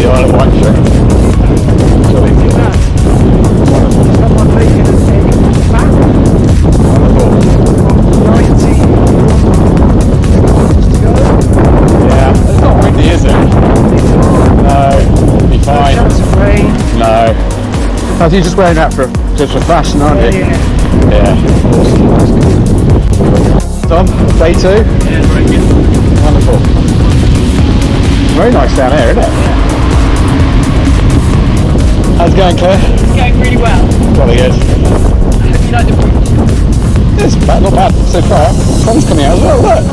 the Isle of Wight trip. Look at that. Someone making a back. Wonderful. 90 to go. Yeah, it's not windy, is it? It's on. No, it'll be No fine. chance of rain. No. Oh, you're just wearing that for just for fashion, aren't you? Yeah. Yeah. Awesome. Tom, day 2? Yeah, very good. Wonderful. Very nice down here, isn't it? How's it going, Claire? It's going really well. Jolly good. Hope you like the beach. It's not bad so far. Sun's coming out as well, look.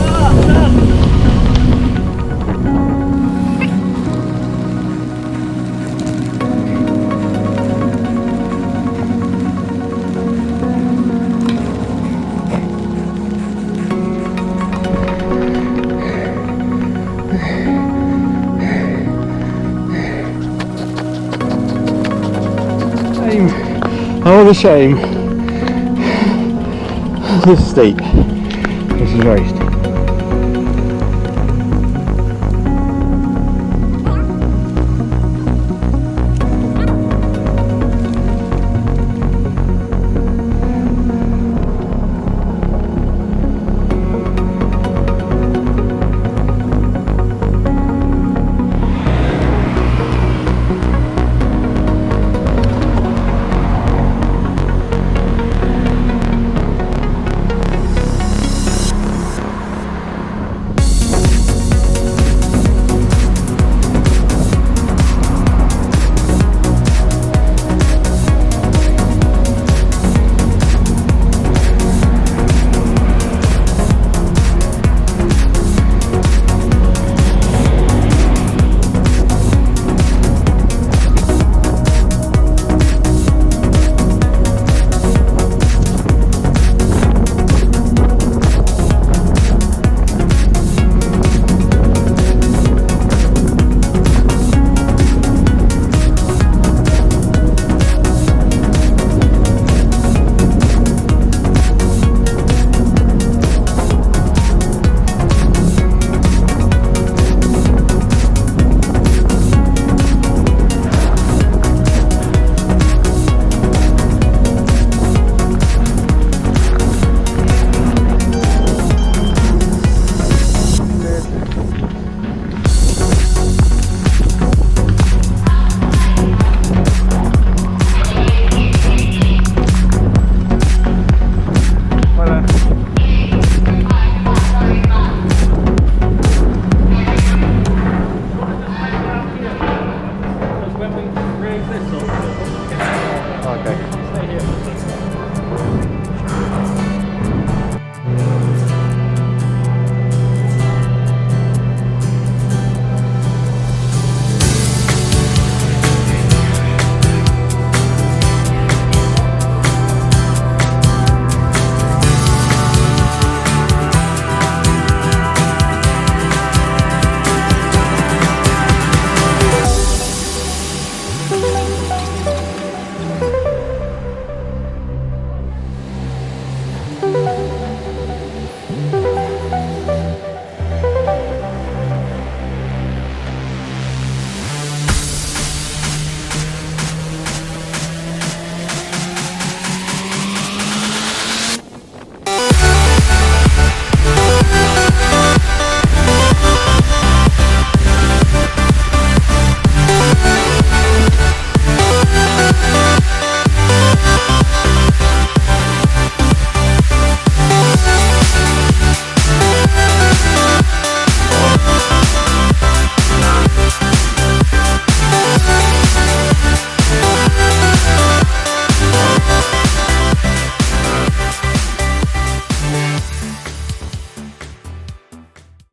Oh, the shame. This is steep. This is very steep.